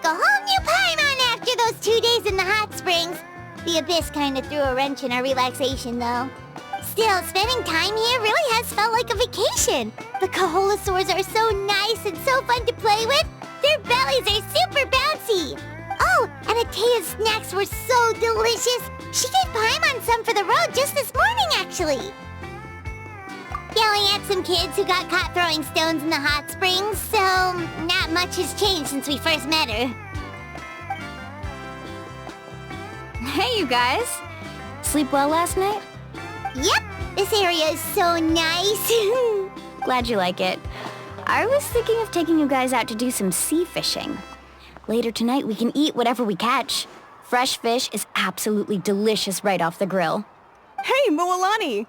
like a whole new Paimon after those 2 days in the hot springs. The Abyss kinda threw a wrench in our relaxation, though. Still, spending time here really has felt like a vacation. The Kaholasaurs are so nice and so fun to play with. Their bellies are super bouncy. Oh, and Atea's snacks were so delicious. She gave Paimon some for the road just this morning, actually. Yelling at some kids who got caught throwing stones in the hot springs, so not much has changed since we first met her. Hey, you guys. Sleep well last night? Yep, this area is so nice. Glad you like it. I was thinking of taking you guys out to do some sea fishing. Later tonight, we can eat whatever we catch. Fresh fish is absolutely delicious right off the grill. Hey, Mualani!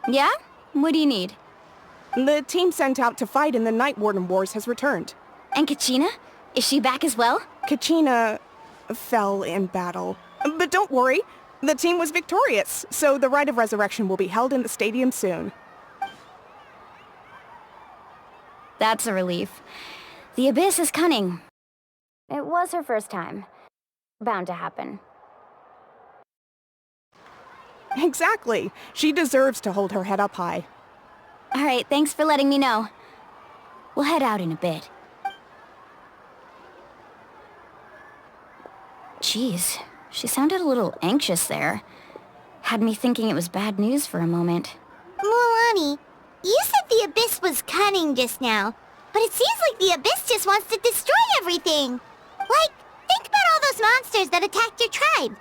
Yeah? What do you need? The team sent out to fight in the Night Warden Wars has returned. And Kachina? Is she back as well? Kachina fell in battle. But don't worry, the team was victorious, so the Rite of Resurrection will be held in the stadium soon. That's a relief. The Abyss is cunning. It was her first time. Bound to happen. Exactly. She deserves to hold her head up high. All right, thanks for letting me know. We'll head out in a bit. Jeez, she sounded a little anxious there. Had me thinking it was bad news for a moment. Mualani, you said the Abyss was cunning just now, but it seems like the Abyss just wants to destroy everything. Like, think about all those monsters that attacked your tribe.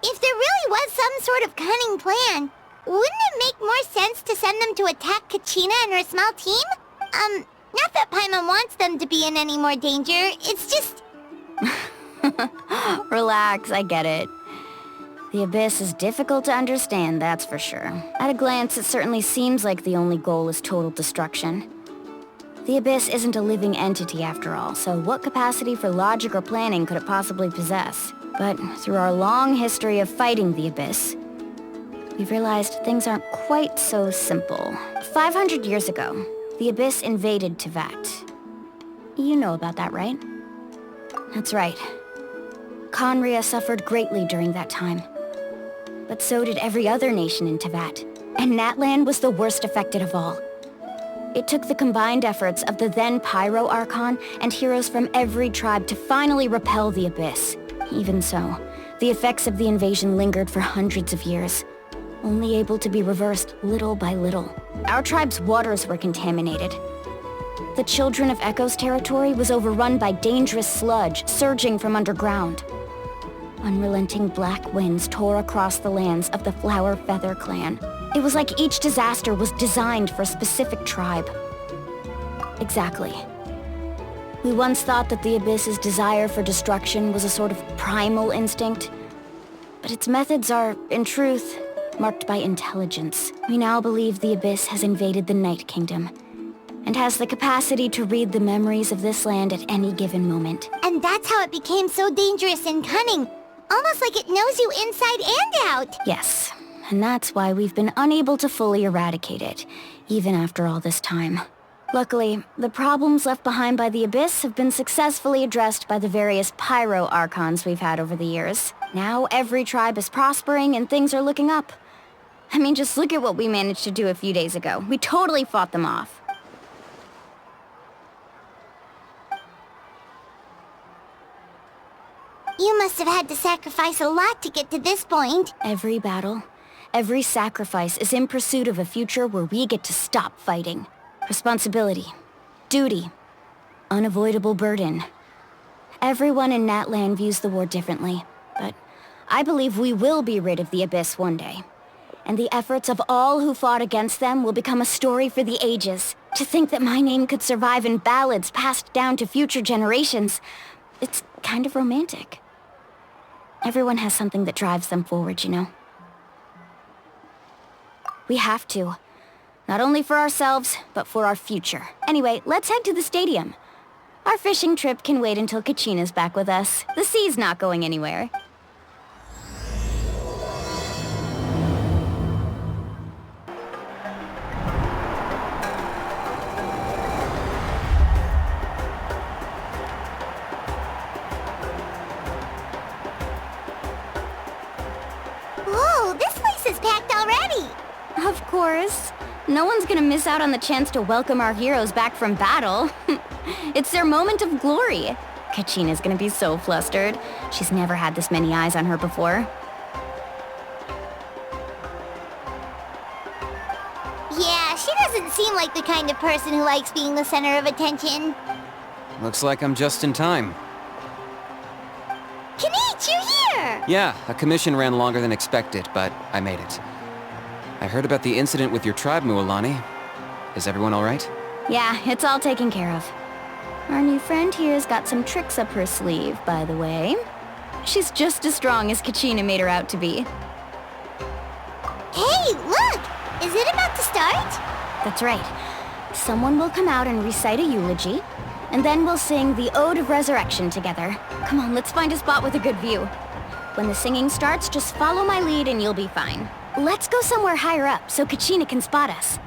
If there really was some sort of cunning plan, wouldn't it make more sense to send them to attack Kachina and her small team? Not that Paimon wants them to be in any more danger, it's just... Relax, I get it. The Abyss is difficult to understand, that's for sure. At a glance, it certainly seems like the only goal is total destruction. The Abyss isn't a living entity after all, so what capacity for logic or planning could it possibly possess? But through our long history of fighting the Abyss, we've realized things aren't quite so simple. 500 years ago, the Abyss invaded Teyvat. You know about that, right? That's right. Khaenri'ah suffered greatly during that time. But so did every other nation in Teyvat, and Natlan was the worst affected of all. It took the combined efforts of the then Pyro Archon and heroes from every tribe to finally repel the Abyss. Even so, the effects of the invasion lingered for hundreds of years, only able to be reversed little by little. Our tribe's waters were contaminated. The Children of Echo's territory was overrun by dangerous sludge surging from underground. Unrelenting black winds tore across the lands of the Flower Feather clan. It was like each disaster was designed for a specific tribe. Exactly. We once thought that the Abyss's desire for destruction was a sort of primal instinct, but its methods are, in truth, marked by intelligence. We now believe the Abyss has invaded the Night Kingdom, and has the capacity to read the memories of this land at any given moment. And that's how it became so dangerous and cunning. Almost like it knows you inside and out. Yes, and that's why we've been unable to fully eradicate it, even after all this time. Luckily, the problems left behind by the Abyss have been successfully addressed by the various Pyro Archons we've had over the years. Now every tribe is prospering and things are looking up. I mean, just look at what we managed to do a few days ago. We totally fought them off. You must have had to sacrifice a lot to get to this point. Every battle, every sacrifice is in pursuit of a future where we get to stop fighting. Responsibility, duty, unavoidable burden. Everyone in Natlan views the war differently, but I believe we will be rid of the Abyss one day. And the efforts of all who fought against them will become a story for the ages. To think that my name could survive in ballads passed down to future generations, it's kind of romantic. Everyone has something that drives them forward, you know? We have to. Not only for ourselves, but for our future. Anyway, let's head to the stadium. Our fishing trip can wait until Kachina's back with us. The sea's not going anywhere. course. No one's gonna miss out on the chance to welcome our heroes back from battle. It's their moment of glory. Kachina's gonna be so flustered. She's never had this many eyes on her before. Yeah, she doesn't seem like the kind of person who likes being the center of attention. Looks like I'm just in time. Kanich, you're here! Yeah, a commission ran longer than expected, but I made it. I heard about the incident with your tribe, Mualani. Is everyone alright? Yeah, it's all taken care of. Our new friend here's got some tricks up her sleeve, by the way. She's just as strong as Kachina made her out to be. Hey, look! Is it about to start? That's right. Someone will come out and recite a eulogy, and then we'll sing the Ode of Resurrection together. Come on, let's find a spot with a good view. When the singing starts, just follow my lead and you'll be fine. Let's go somewhere higher up so Kachina can spot us.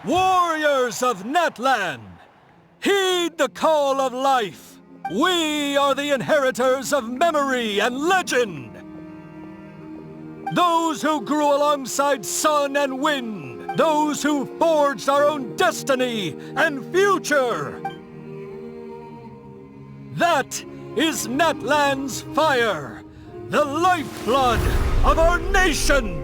Warriors of Natlan, heed the call of life. We are the inheritors of memory and legend. Those who grew alongside sun and wind. Those who forged our own destiny and future. That is Natlan's fire, the lifeblood of our nation.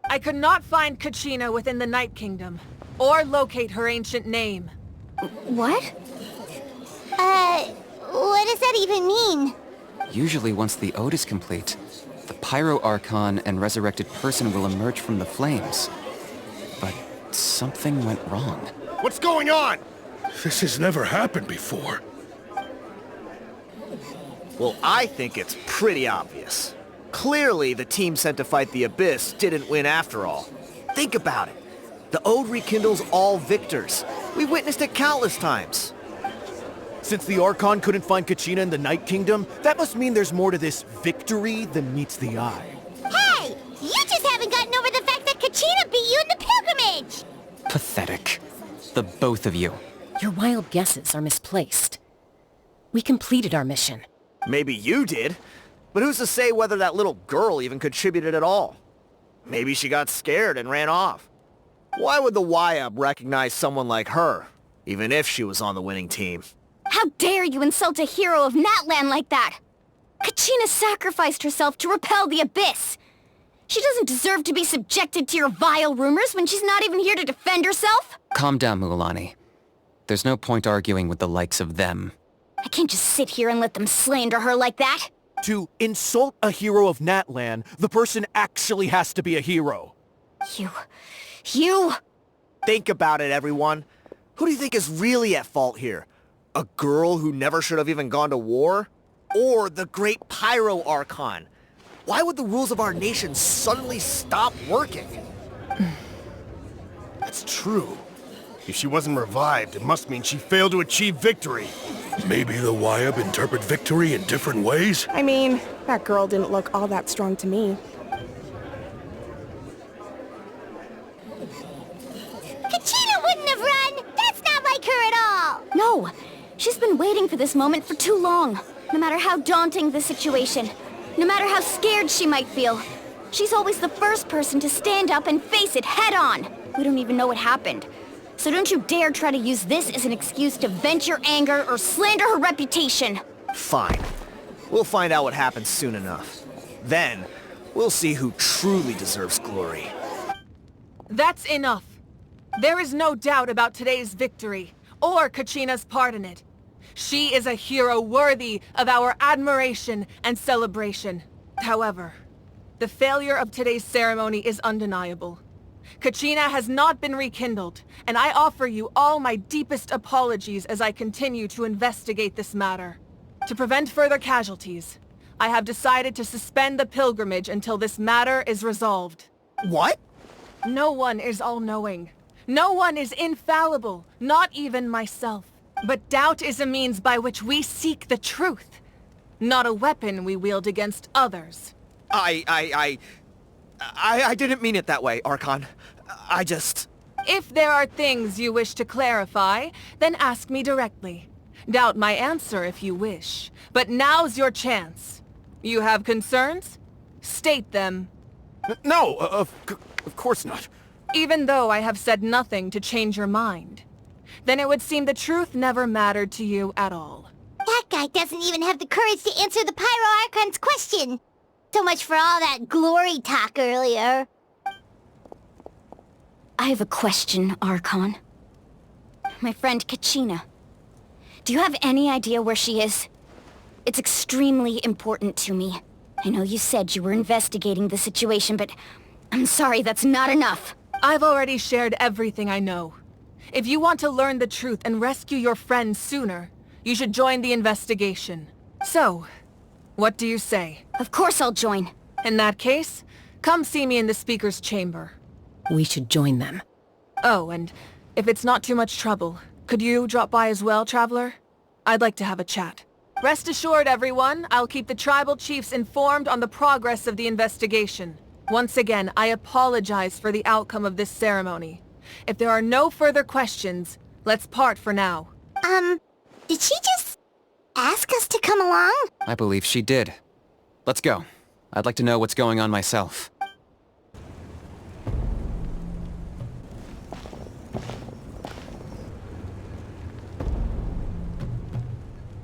I could not find Kachina within the Night Kingdom, or locate her ancient name. What? What does that even mean? Usually once the Ode is complete, the Pyro Archon and resurrected person will emerge from the flames. But something went wrong. What's going on? This has never happened before. Well, I think it's pretty obvious. Clearly, the team sent to fight the Abyss didn't win after all. Think about it. The Ode rekindles all victors. We witnessed it countless times. Since the Archon couldn't find Kachina in the Night Kingdom, that must mean there's more to this victory than meets the eye. Hey! You just haven't gotten over the fact that Kachina beat you in the pilgrimage! Pathetic. The both of you. Your wild guesses are misplaced. We completed our mission. Maybe you did, but who's to say whether that little girl even contributed at all? Maybe she got scared and ran off. Why would the YUB recognize someone like her, even if she was on the winning team? How dare you insult a hero of Natlan like that? Kachina sacrificed herself to repel the Abyss. She doesn't deserve to be subjected to your vile rumors when she's not even here to defend herself. Calm down, Mualani. There's no point arguing with the likes of them. I can't just sit here and let them slander her like that. To insult a hero of Natlan, the person actually has to be a hero. You... Think about it, everyone. Who do you think is really at fault here? A girl who never should have even gone to war? Or the great Pyro Archon? Why would the rules of our nation suddenly stop working? That's true. If she wasn't revived, it must mean she failed to achieve victory. Maybe the Wyab interpret victory in different ways? I mean, that girl didn't look all that strong to me. Kachina wouldn't have run! That's not like her at all! No! She's been waiting for this moment for too long. No matter how daunting the situation, no matter how scared she might feel, she's always the first person to stand up and face it head on. We don't even know what happened. So don't you dare try to use this as an excuse to vent your anger or slander her reputation. Fine. We'll find out what happens soon enough. Then, we'll see who truly deserves glory. That's enough. There is no doubt about today's victory, or Kachina's part in it. She is a hero worthy of our admiration and celebration. However, the failure of today's ceremony is undeniable. Kachina has not been rekindled, and I offer you all my deepest apologies as I continue to investigate this matter. To prevent further casualties, I have decided to suspend the pilgrimage until this matter is resolved. What? No one is all-knowing. No one is infallible, not even myself. But doubt is a means by which we seek the truth, not a weapon we wield against others. I didn't mean it that way, Archon. If there are things you wish to clarify, then ask me directly. Doubt my answer if you wish, but now's your chance. You have concerns? State them. No, of course not. Even though I have said nothing to change your mind, then it would seem the truth never mattered to you at all. That guy doesn't even have the courage to answer the Pyro Archon's question. So much for all that glory talk earlier. I have a question, Archon. My friend Kachina. Do you have any idea where she is? It's extremely important to me. I know you said you were investigating the situation, but I'm sorry, that's not enough. I've already shared everything I know. If you want to learn the truth and rescue your friend sooner, you should join the investigation. So, what do you say? Of course I'll join. In that case, come see me in the speaker's chamber. We should join them. Oh, and if it's not too much trouble, could you drop by as well, Traveler? I'd like to have a chat. Rest assured, everyone, I'll keep the tribal chiefs informed on the progress of the investigation. Once again, I apologize for the outcome of this ceremony. If there are no further questions, let's part for now. Did she just ask us to come along? I believe she did. Let's go. I'd like to know what's going on myself.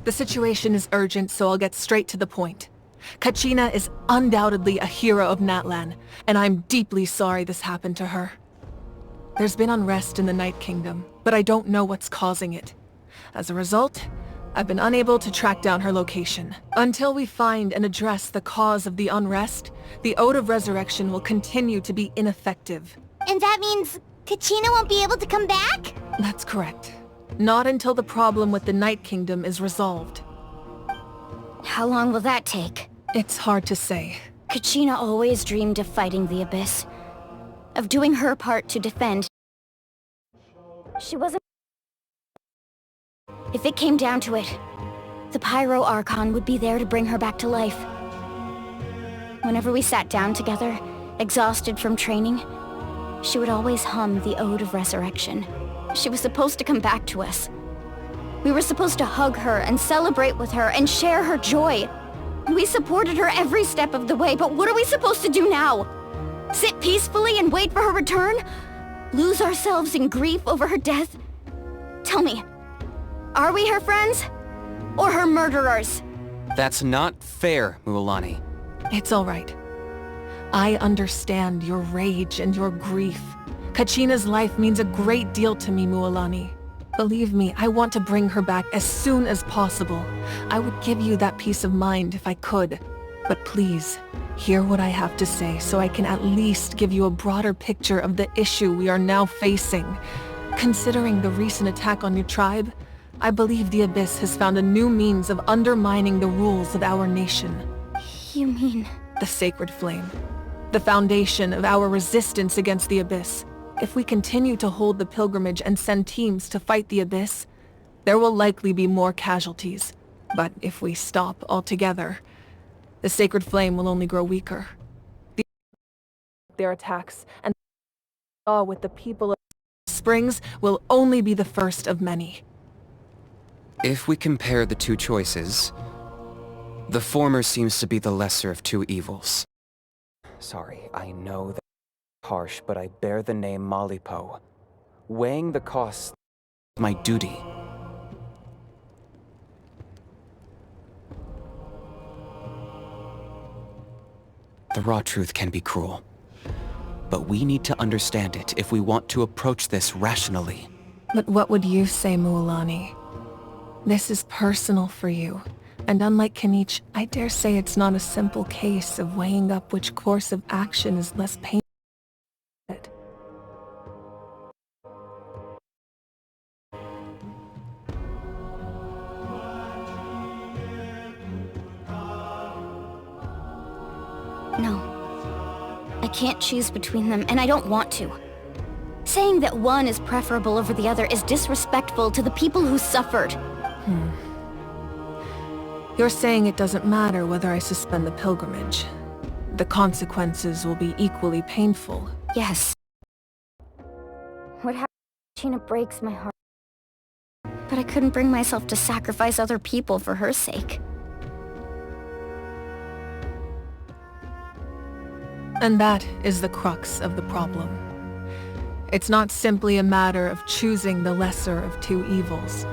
The situation is urgent, so I'll get straight to the point. Kachina is undoubtedly a hero of Natlan, and I'm deeply sorry this happened to her. There's been unrest in the Night Kingdom, but I don't know what's causing it. As a result, I've been unable to track down her location. Until we find and address the cause of the unrest, the Ode of Resurrection will continue to be ineffective. And that means Kachina won't be able to come back? That's correct. Not until the problem with the Night Kingdom is resolved. How long will that take? It's hard to say. Kachina always dreamed of fighting the Abyss. Of doing her part to defend. She wasn't... If it came down to it, the Pyro Archon would be there to bring her back to life. Whenever we sat down together, exhausted from training, she would always hum the Ode of Resurrection. She was supposed to come back to us. We were supposed to hug her and celebrate with her and share her joy. We supported her every step of the way, but what are we supposed to do now? Sit peacefully and wait for her return? Lose ourselves in grief over her death? Tell me, are we her friends? Or her murderers? That's not fair, Mualani. It's all right. I understand your rage and your grief. Kachina's life means a great deal to me, Mualani. Believe me, I want to bring her back as soon as possible. I would give you that peace of mind if I could. But please, hear what I have to say so I can at least give you a broader picture of the issue we are now facing. Considering the recent attack on your tribe, I believe the Abyss has found a new means of undermining the rules of our nation. You mean... The Sacred Flame. The foundation of our resistance against the Abyss. If we continue to hold the pilgrimage and send teams to fight the Abyss, There will likely be more casualties, but if we stop altogether, the sacred flame will only grow weaker. Their attacks and with the people of Springs will only be the first of many. If we compare the two choices, the former seems to be the lesser of two evils. Sorry, I know that's harsh, but I bear the name Malipo. Weighing the costs is my duty. The raw truth can be cruel, but we need to understand it if we want to approach this rationally. But what would you say, Mualani? This is personal for you, and unlike Kanich, I dare say it's not a simple case of weighing up which course of action is less painful. No. I can't choose between them, and I don't want to. Saying that one is preferable over the other is disrespectful to the people who suffered. You're saying it doesn't matter whether I suspend the pilgrimage. The consequences will be equally painful. Yes. What happened to Kachina breaks my heart. But I couldn't bring myself to sacrifice other people for her sake. And that is the crux of the problem. It's not simply a matter of choosing the lesser of two evils.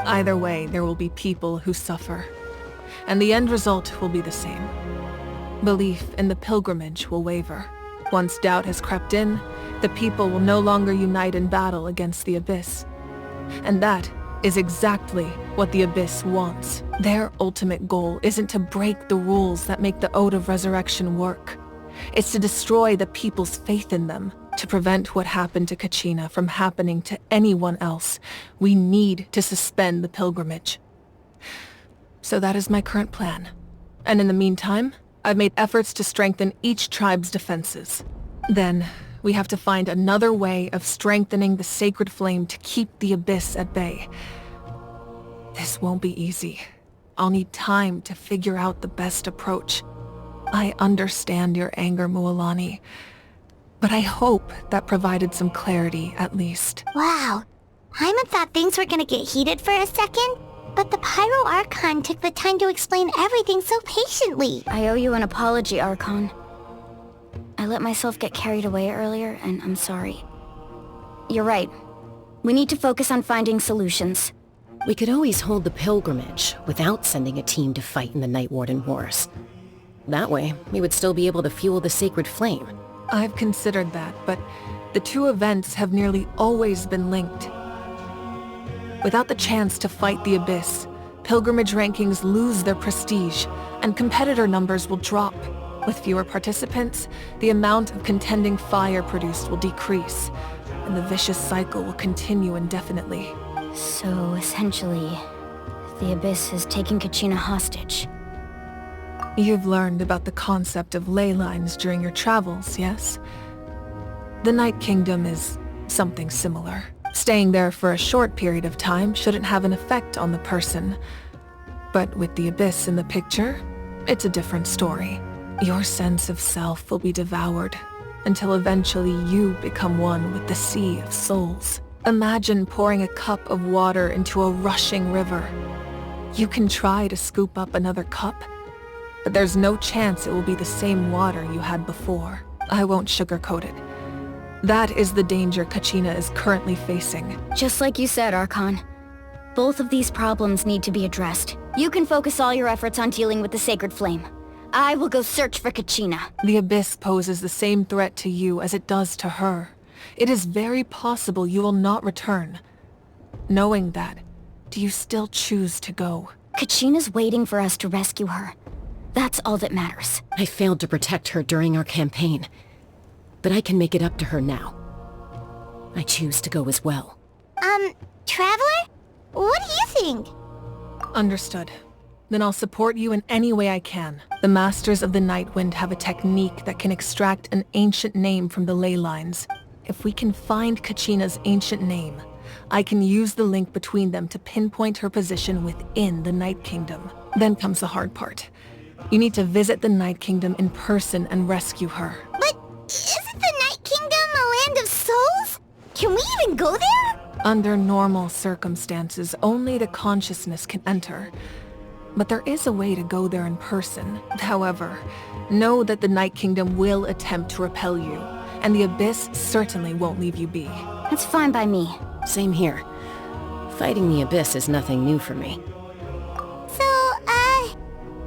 Either way, there will be people who suffer. And the end result will be the same. Belief in the pilgrimage will waver. Once doubt has crept in, the people will no longer unite in battle against the Abyss. And that is exactly what the Abyss wants. Their ultimate goal isn't to break the rules that make the Ode of Resurrection work. It's to destroy the people's faith in them, to prevent what happened to Kachina from happening to anyone else. We need to suspend the pilgrimage. So that is my current plan. And in the meantime, I've made efforts to strengthen each tribe's defenses. Then, we have to find another way of strengthening the sacred flame to keep the Abyss at bay. This won't be easy. I'll need time to figure out the best approach. I understand your anger, Mualani, but I hope that provided some clarity, at least. Wow. Paimon thought things were gonna get heated for a second, but the Pyro Archon took the time to explain everything so patiently. I owe you an apology, Archon. I let myself get carried away earlier, and I'm sorry. You're right. We need to focus on finding solutions. We could always hold the pilgrimage without sending a team to fight in the Night Warden Wars. That way, we would still be able to fuel the sacred flame. I've considered that, but the two events have nearly always been linked. Without the chance to fight the Abyss, pilgrimage rankings lose their prestige, and competitor numbers will drop. With fewer participants, the amount of contending fire produced will decrease, and the vicious cycle will continue indefinitely. So, essentially, the Abyss is taking Kachina hostage. You've learned about the concept of ley lines during your travels, yes? The Night Kingdom is something similar. Staying there for a short period of time shouldn't have an effect on the person. But with the Abyss in the picture, it's a different story. Your sense of self will be devoured, until eventually you become one with the sea of souls. Imagine pouring a cup of water into a rushing river. You can try to scoop up another cup, but there's no chance it will be the same water you had before. I won't sugarcoat it. That is the danger Kachina is currently facing. Just like you said, Archon. Both of these problems need to be addressed. You can focus all your efforts on dealing with the sacred flame. I will go search for Kachina. The Abyss poses the same threat to you as it does to her. It is very possible you will not return. Knowing that, do you still choose to go? Kachina's waiting for us to rescue her. That's all that matters. I failed to protect her during our campaign, but I can make it up to her now. I choose to go as well. Traveler? What do you think? Understood. Then I'll support you in any way I can. The Masters of the Nightwind have a technique that can extract an ancient name from the ley lines. If we can find Kachina's ancient name, I can use the link between them to pinpoint her position within the Night Kingdom. Then comes the hard part. You need to visit the Night Kingdom in person and rescue her. But isn't the Night Kingdom a land of souls? Can we even go there? Under normal circumstances, only the consciousness can enter. But there is a way to go there in person. However, know that the Night Kingdom will attempt to repel you, and the Abyss certainly won't leave you be. That's fine by me. Same here. Fighting the Abyss is nothing new for me. So,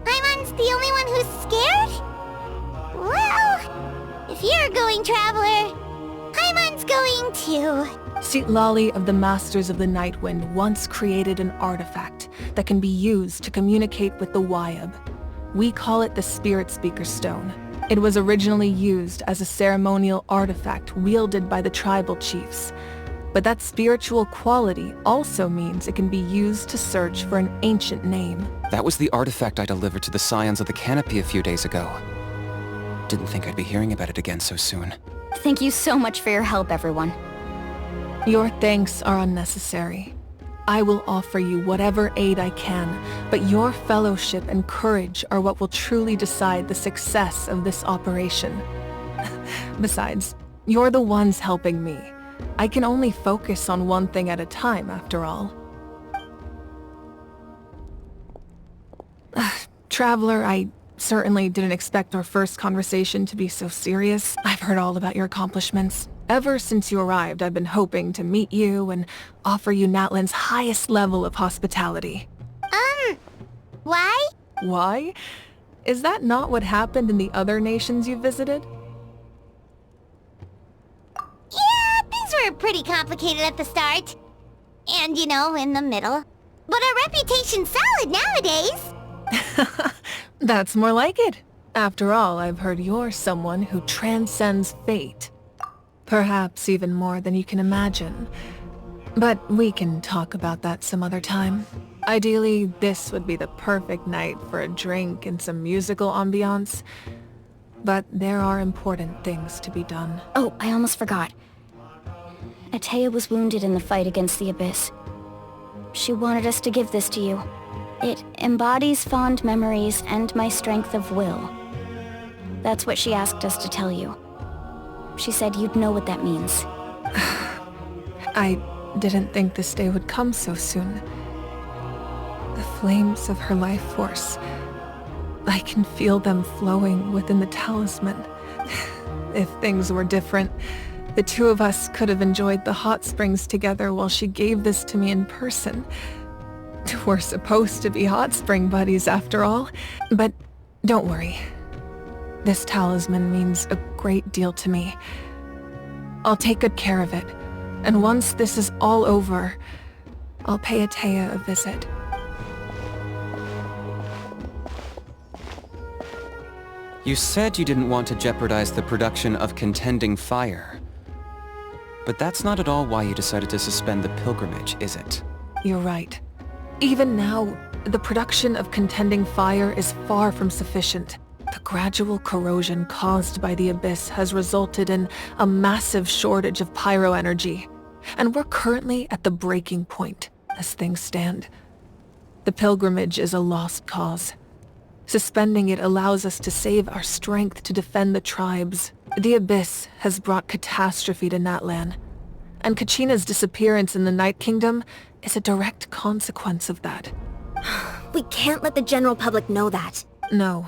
Paimon's the only one who's scared? Well, if you're going, Traveler, Paimon's going too. Lali of the Masters of the Nightwind once created an artifact that can be used to communicate with the Wyab. We call it the Spirit Speaker Stone. It was originally used as a ceremonial artifact wielded by the tribal chiefs. But that spiritual quality also means it can be used to search for an ancient name. That was the artifact I delivered to the Scions of the Canopy a few days ago. Didn't think I'd be hearing about it again so soon. Thank you so much for your help, everyone. Your thanks are unnecessary. I will offer you whatever aid I can, but your fellowship and courage are what will truly decide the success of this operation. Besides, you're the ones helping me. I can only focus on one thing at a time, after all. Traveler, I certainly didn't expect our first conversation to be so serious. I've heard all about your accomplishments. Ever since you arrived, I've been hoping to meet you and offer you Natlan's highest level of hospitality. Why? Why? Is that not what happened in the other nations you visited? Yeah, things were pretty complicated at the start. And, in the middle. But our reputation's solid nowadays. That's more like it. After all, I've heard you're someone who transcends fate. Perhaps even more than you can imagine. But we can talk about that some other time. Ideally, this would be the perfect night for a drink and some musical ambiance. But there are important things to be done. Oh, I almost forgot. Atea was wounded in the fight against the Abyss. She wanted us to give this to you. It embodies fond memories and my strength of will. That's what she asked us to tell you. She said you'd know what that means. I didn't think this day would come so soon. The flames of her life force. I can feel them flowing within the talisman. If things were different, the two of us could have enjoyed the hot springs together while she gave this to me in person. We're supposed to be hot spring buddies after all. But don't worry. This talisman means a great deal to me. I'll take good care of it. And once this is all over, I'll pay Atea a visit. You said you didn't want to jeopardize the production of Contending Fire. But that's not at all why you decided to suspend the pilgrimage, is it? You're right. Even now, the production of Contending Fire is far from sufficient. The gradual corrosion caused by the Abyss has resulted in a massive shortage of Pyro energy, and we're currently at the breaking point, as things stand. The pilgrimage is a lost cause. Suspending it allows us to save our strength to defend the tribes. The Abyss has brought catastrophe to Natlan, and Kachina's disappearance in the Night Kingdom is a direct consequence of that. We can't let the general public know that. No.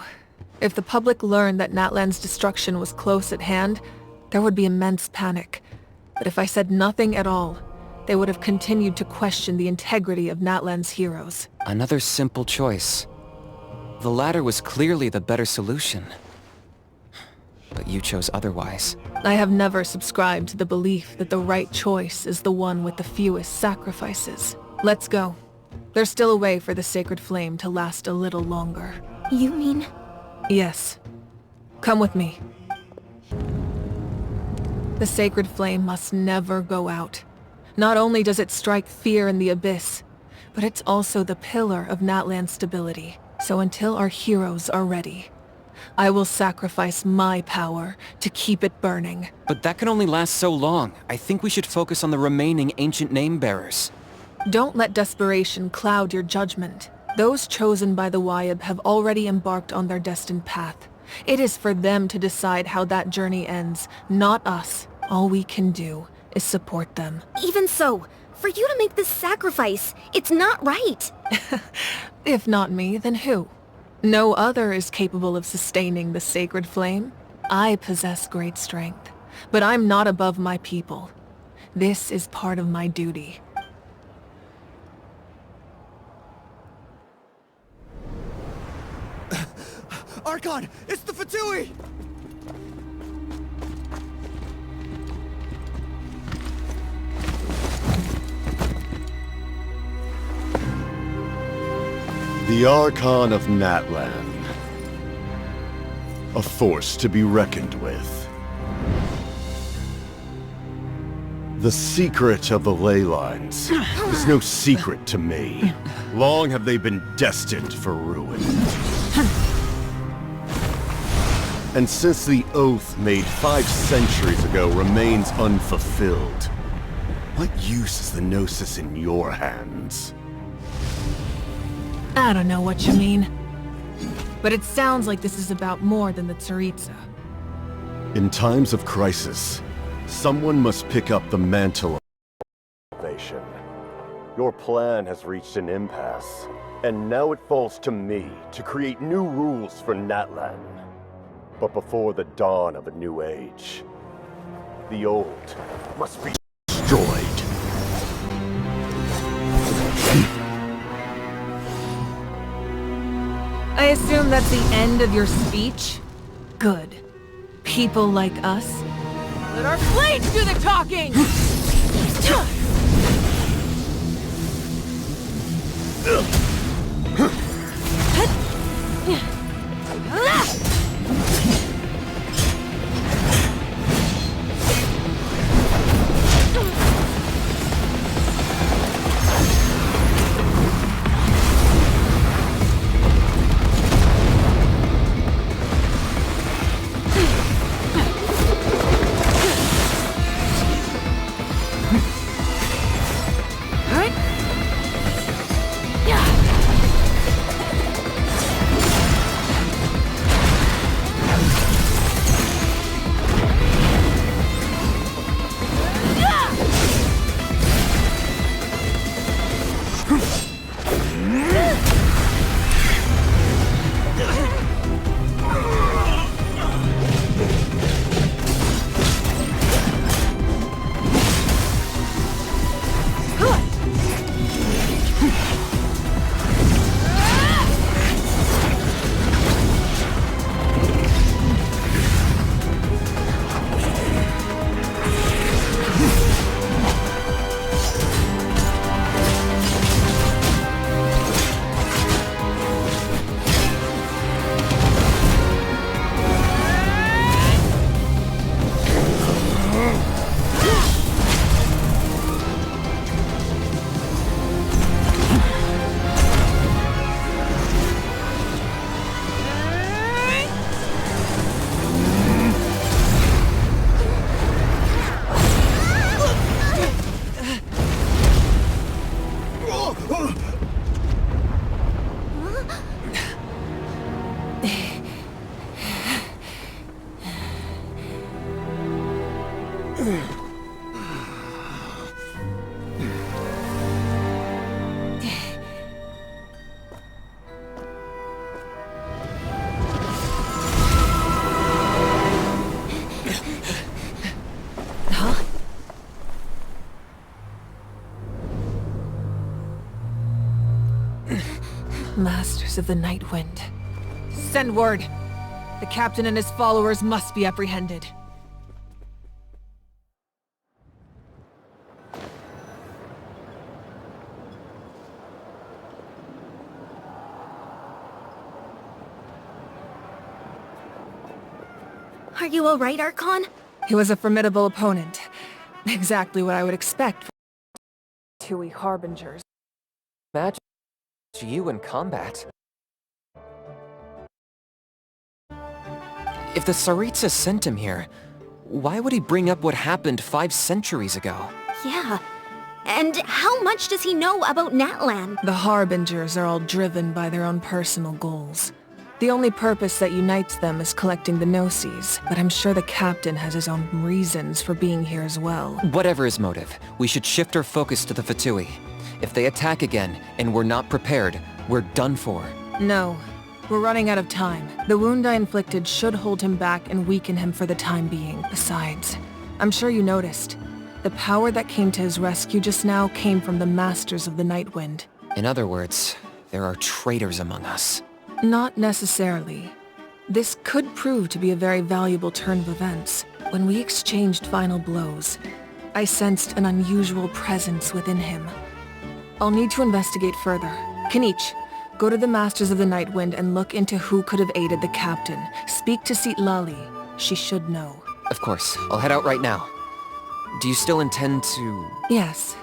If the public learned that Natlan's destruction was close at hand, there would be immense panic. But if I said nothing at all, they would have continued to question the integrity of Natlan's heroes. Another simple choice. The latter was clearly the better solution. But you chose otherwise. I have never subscribed to the belief that the right choice is the one with the fewest sacrifices. Let's go. There's still a way for the sacred flame to last a little longer. You mean? Yes. Come with me. The sacred flame must never go out. Not only does it strike fear in the Abyss, but it's also the pillar of Natlan's stability. So until our heroes are ready, I will sacrifice my power to keep it burning. But that can only last so long. I think we should focus on the remaining ancient name-bearers. Don't let desperation cloud your judgment. Those chosen by the Wyeb have already embarked on their destined path. It is for them to decide how that journey ends, not us. All we can do is support them. Even so, for you to make this sacrifice, it's not right. If not me, then who? No other is capable of sustaining the sacred flame. I possess great strength, but I'm not above my people. This is part of my duty. Archon, it's the Fatui! The Archon of Natlan. A force to be reckoned with. The secret of the ley lines is no secret to me. Long have they been destined for ruin. And since the oath made 5 centuries ago remains unfulfilled, what use is the Gnosis in your hands? I don't know what you mean. But it sounds like this is about more than the Tsaritsa. In times of crisis, someone must pick up the mantle of salvation. Your plan has reached an impasse, and now it falls to me to create new rules for Natlan. But before the dawn of a new age, the old must be destroyed. I assume that's the end of your speech? Good. People like us. Let our blades do the talking! Masters of the Night Wind. Send word. The captain and his followers must be apprehended. Are you alright, Archon? He was a formidable opponent. Exactly what I would expect from Fatui Harbingers. Imagine you in combat. If the Tsaritsa sent him here, why would he bring up what happened 5 centuries ago? Yeah. And how much does he know about Natlan? The Harbingers are all driven by their own personal goals. The only purpose that unites them is collecting the Gnosis, but I'm sure the captain has his own reasons for being here as well. Whatever his motive, we should shift our focus to the Fatui. If they attack again, and we're not prepared, we're done for. No. We're running out of time. The wound I inflicted should hold him back and weaken him for the time being. Besides, I'm sure you noticed. The power that came to his rescue just now came from the Masters of the Nightwind. In other words, there are traitors among us. Not necessarily. This could prove to be a very valuable turn of events. When we exchanged final blows, I sensed an unusual presence within him. I'll need to investigate further. Kanich, go to the Masters of the Nightwind and look into who could have aided the captain. Speak to Lali. She should know. Of course, I'll head out right now. Do you still intend to... Yes,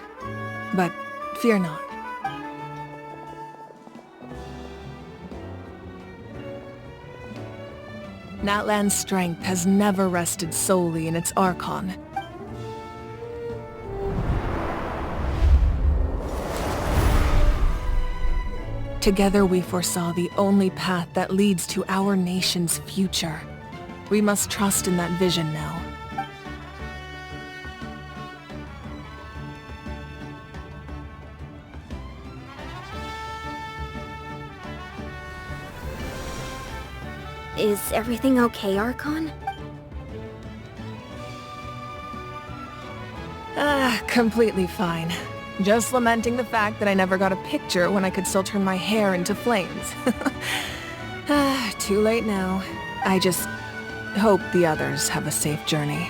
but fear not. Natlan's strength has never rested solely in its Archon. Together we foresaw the only path that leads to our nation's future. We must trust in that vision now. Is everything okay, Archon? Completely fine. Just lamenting the fact that I never got a picture when I could still turn my hair into flames. Too late now. I just hope the others have a safe journey.